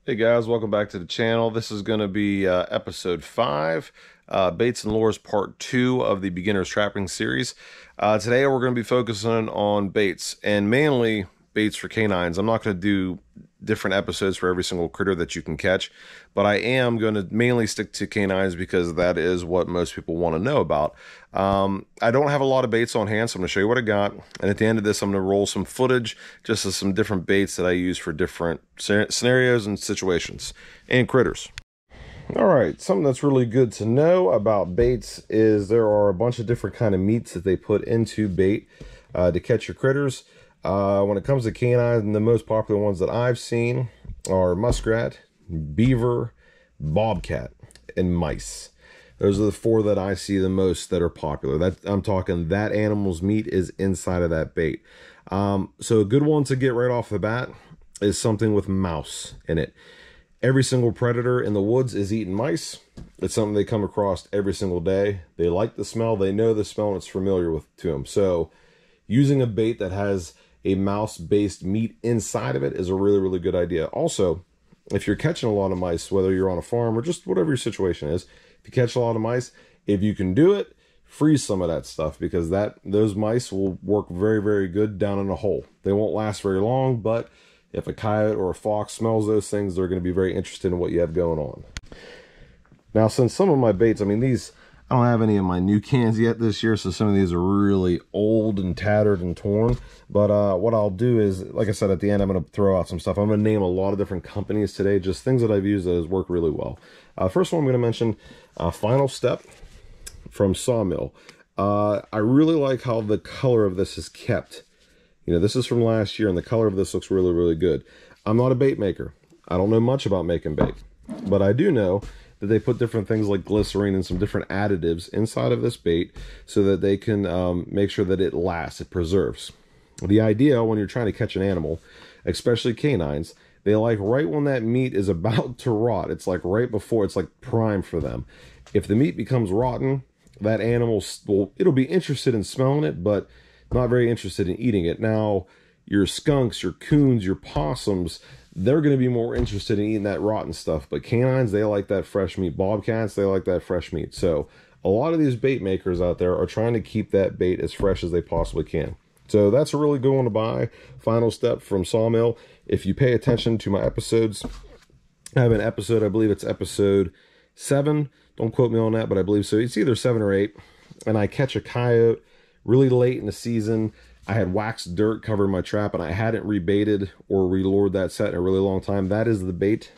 Hey guys, welcome back to the channel. This is going to be episode 5, Baits and Lures part 2 of the Beginner's Trapping series. Today we're going to be focusing on baits, and mainly baits for canines. I'm not going to do different episodes for every single critter that you can catch, but I am going to mainly stick to canines because that is what most people want to know about. I don't have a lot of baits on hand, so I'm going to show you what I got, and at the end of this I'm going to roll some footage just of some different baits that I use for different scenarios and situations and critters. All right, something that's really good to know about baits is there are a bunch of different kind of meats that they put into bait to catch your critters. When it comes to canines, the most popular ones that I've seen are muskrat, beaver, bobcat, and mice. Those are the 4 that I see the most that are popular. I'm talking that animal's meat is inside of that bait. So a good one to get right off the bat is something with mouse in it. Every single predator in the woods is eating mice. It's something they come across every single day. They like the smell, they know the smell, and it's familiar to them. So using a bait that has a mouse-based meat inside of it is a really, really good idea. Also, if you're catching a lot of mice, whether you're on a farm or just whatever your situation is, if you catch a lot of mice, if you can do it, freeze some of that stuff, because those mice will work very, very good down in a hole. They won't last very long, but if a coyote or a fox smells those things, they're going to be very interested in what you have going on. Now, since some of my baits, I mean, I don't have any of my new cans yet this year, so some of these are really old and tattered and torn. But what I'll do is, like I said, at the end, I'm going to throw out some stuff. I'm going to name a lot of different companies today, just things that I've used that has worked really well. First one I'm going to mention, Final Step from Sawmill. I really like how the color of this is kept. You know, this is from last year, and the color of this looks really, really good. I'm not a bait maker. I don't know much about making bait, but I do know that they put different things like glycerine and some different additives inside of this bait so that they can make sure that it lasts, it preserves. The idea when you're trying to catch an animal, especially canines, they like right when that meat is about to rot. It's like right before, it's like prime for them. If the meat becomes rotten, that animal, it'll be interested in smelling it, but not very interested in eating it. Now, your skunks, your coons, your possums, they're going to be more interested in eating that rotten stuff. But canines, they like that fresh meat. Bobcats, they like that fresh meat. So a lot of these bait makers out there are trying to keep that bait as fresh as they possibly can. So that's a really good one to buy. Final Step from Sawmill. If you pay attention to my episodes, I have an episode, I believe it's episode 7. Don't quote me on that, but I believe so. It's either 7 or 8. And I catch a coyote really late in the season. I had waxed dirt covering my trap, and I hadn't rebaited or relured that set in a really long time. That is the bait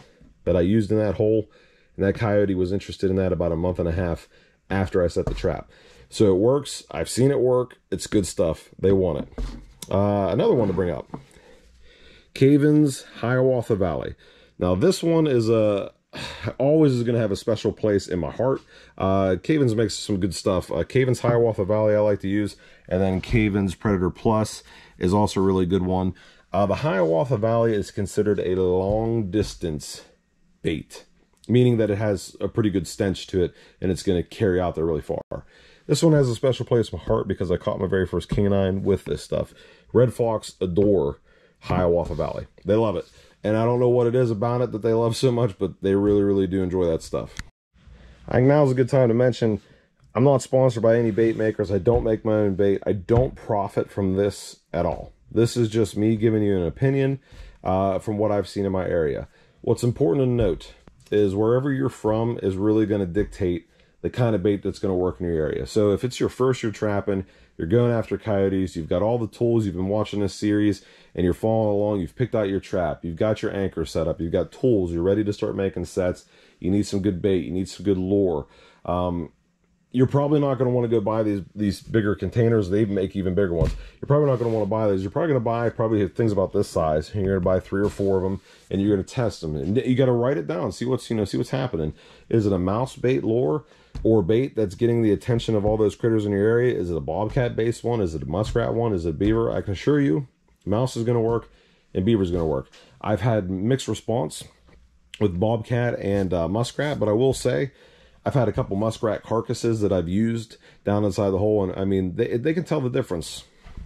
that I used in that hole, and that coyote was interested in that about a month and a half after I set the trap. So it works. I've seen it work. It's good stuff. They want it. Another one to bring up, Cavens Hiawatha Valley. Now this one is always is going to have a special place in my heart. Cavens makes some good stuff. Cavens Hiawatha Valley I like to use, and then Cavens Predator Plus is also a really good one. The Hiawatha Valley is considered a long distance bait, meaning that it has a pretty good stench to it, and it's going to carry out there really far. This one has a special place in my heart because I caught my very first canine with this stuff. Red Fox adore Hiawatha Valley. They love it. And I don't know what it is about it that they love so much, but they really, really do enjoy that stuff. I think now's a good time to mention, I'm not sponsored by any bait makers. I don't make my own bait. I don't profit from this at all. This is just me giving you an opinion from what I've seen in my area. What's important to note is wherever you're from is really going to dictate the kind of bait that's going to work in your area. So if it's your first year trapping, you're going after coyotes, you've got all the tools, you've been watching this series, and you're following along, you've picked out your trap, you've got your anchor set up, you've got tools, you're ready to start making sets, you need some good bait, you need some good lure. You're probably not going to want to go buy these bigger containers. They make even bigger ones. You're probably not going to want to buy these. You're probably going to buy things about this size, and you're going to buy 3 or 4 of them, and you're going to test them. And you got to write it down, see what's happening. Is it a mouse bait lure or bait that's getting the attention of all those critters in your area? Is it a bobcat based one? Is it a muskrat one? Is it beaver? I can assure you, mouse is going to work and beaver is going to work. I've had mixed response with bobcat and muskrat, but I will say I've had a couple muskrat carcasses that I've used down inside the hole, and I mean, they can tell the difference.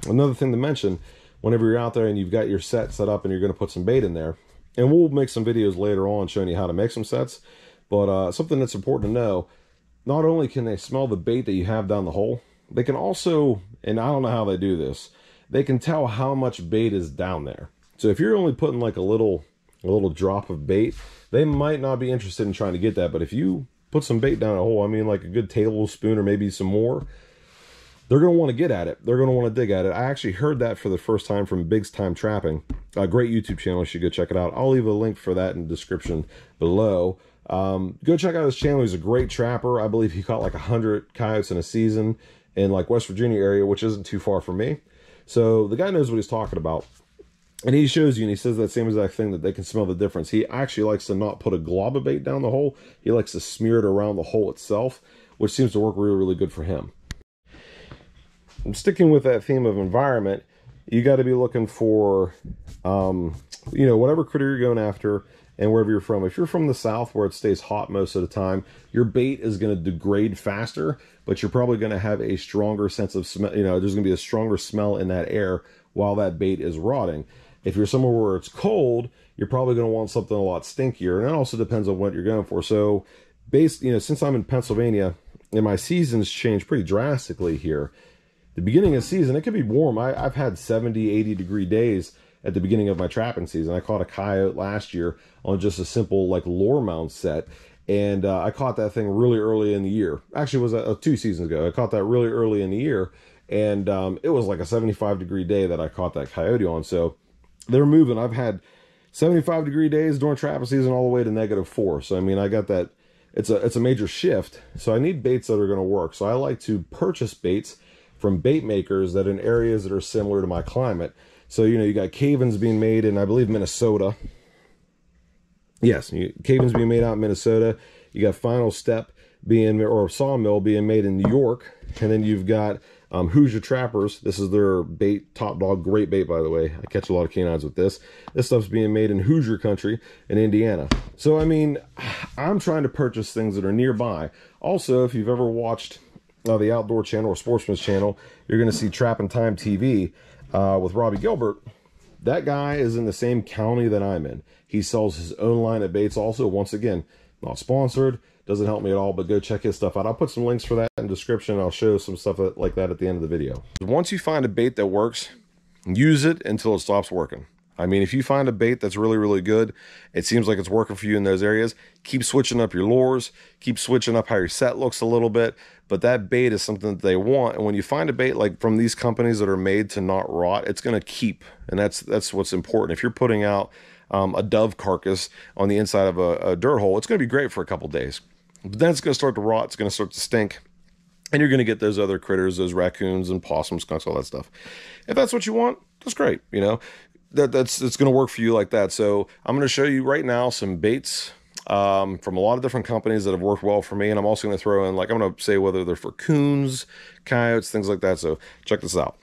Another thing to mention, whenever you're out there and you've got your set up and you're going to put some bait in there, And we'll make some videos later on showing you how to make some sets. But something that's important to know, not only can they smell the bait that you have down the hole, they can also, and I don't know how they do this, they can tell how much bait is down there. So if you're only putting like a little drop of bait, they might not be interested in trying to get that. But if you put some bait down a hole, I mean like a good tablespoon or maybe some more, they're going to want to get at it. They're going to want to dig at it. I actually heard that for the first time from Big's Time Trapping. A great YouTube channel. You should go check it out. I'll leave a link for that in the description below. Go check out his channel. He's a great trapper. I believe he caught like 100 coyotes in a season in like West Virginia area, which isn't too far from me. So the guy knows what he's talking about. And he shows you, and he says that same exact thing, that they can smell the difference. He actually likes to not put a glob of bait down the hole. He likes to smear it around the hole itself, which seems to work really, really good for him. I'm sticking with that theme of environment. You got to be looking for, you know, whatever critter you're going after and wherever you're from. If you're from the south where it stays hot most of the time, your bait is going to degrade faster, but you're probably going to have a stronger sense of smell. You know, there's going to be a stronger smell in that air while that bait is rotting. If you're somewhere where it's cold, you're probably going to want something a lot stinkier. And that also depends on what you're going for. So, you know, since I'm in Pennsylvania and my seasons change pretty drastically here, the beginning of the season, it could be warm. I've had 70, 80 degree days at the beginning of my trapping season. I caught a coyote last year on just a simple like lure mount set. And I caught that thing really early in the year. Actually, it was 2 seasons ago. I caught that really early in the year. And it was like a 75 degree day that I caught that coyote on. So they're moving. I've had 75 degree days during trapping season all the way to -4. So, I mean, I got that. It's a major shift. So I need baits that are going to work. So I like to purchase baits from bait makers that are in areas that are similar to my climate. So, you know, you got Cavens being made in, I believe, Minnesota. Yes, Cavens being made out in Minnesota. You got Final Step being, or Sawmill being made in New York. And then you've got Hoosier Trappers. This is their bait, Top Dog, great bait, by the way. I catch a lot of canines with this. This stuff's being made in Hoosier country in Indiana. So, I mean, I'm trying to purchase things that are nearby. Also, if you've ever watched the Outdoor Channel or Sportsman's Channel, you're going to see Trapping Time TV with Robbie Gilbert. That guy is in the same county that I'm in. He sells his own line of baits also. Once again, not sponsored, doesn't help me at all, but go check his stuff out. I'll put some links for that in the description. I'll show some stuff like that at the end of the video. Once you find a bait that works, use it until it stops working. I mean, if you find a bait that's really, really good, it seems like it's working for you in those areas, keep switching up your lures, keep switching up how your set looks a little bit, but that bait is something that they want. And when you find a bait like from these companies that are made to not rot, it's going to keep. And that's what's important. If you're putting out a dove carcass on the inside of a dirt hole, it's going to be great for a couple days. But then it's going to start to rot, it's going to start to stink. And you're going to get those other critters, those raccoons and possums, skunks, all that stuff. If that's what you want, that's great, you know. It's going to work for you like that. So I'm going to show you right now some baits from a lot of different companies that have worked well for me. And I'm also going to throw in, like, I'm going to say whether they're for coons, coyotes, things like that. So check this out.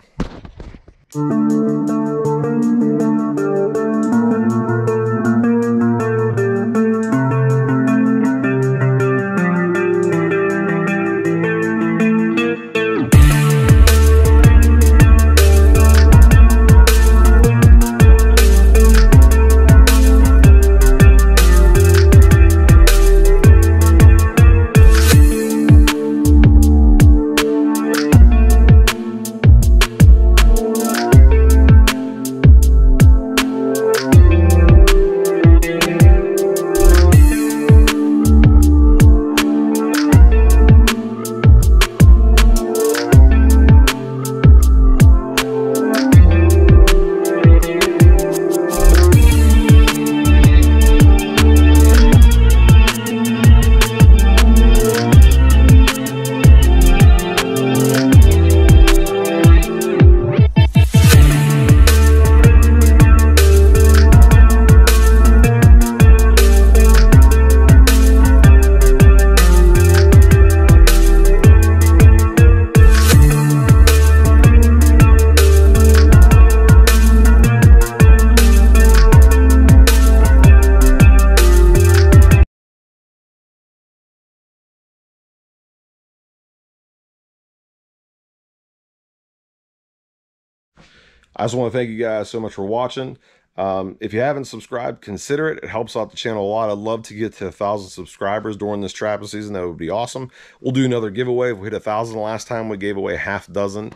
I just want to thank you guys so much for watching. If you haven't subscribed, consider it. It helps out the channel a lot. I'd love to get to 1,000 subscribers during this trapping season. That would be awesome. We'll do another giveaway. If we hit 1,000 last time, we gave away half dozen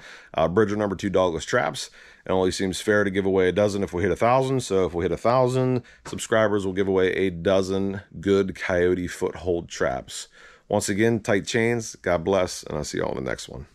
Bridger number 2 dogless traps. It only seems fair to give away a dozen if we hit 1,000. So if we hit 1,000 subscribers, we'll give away a dozen good Coyote foothold traps. Once again, tight chains. God bless, and I'll see you all in the next one.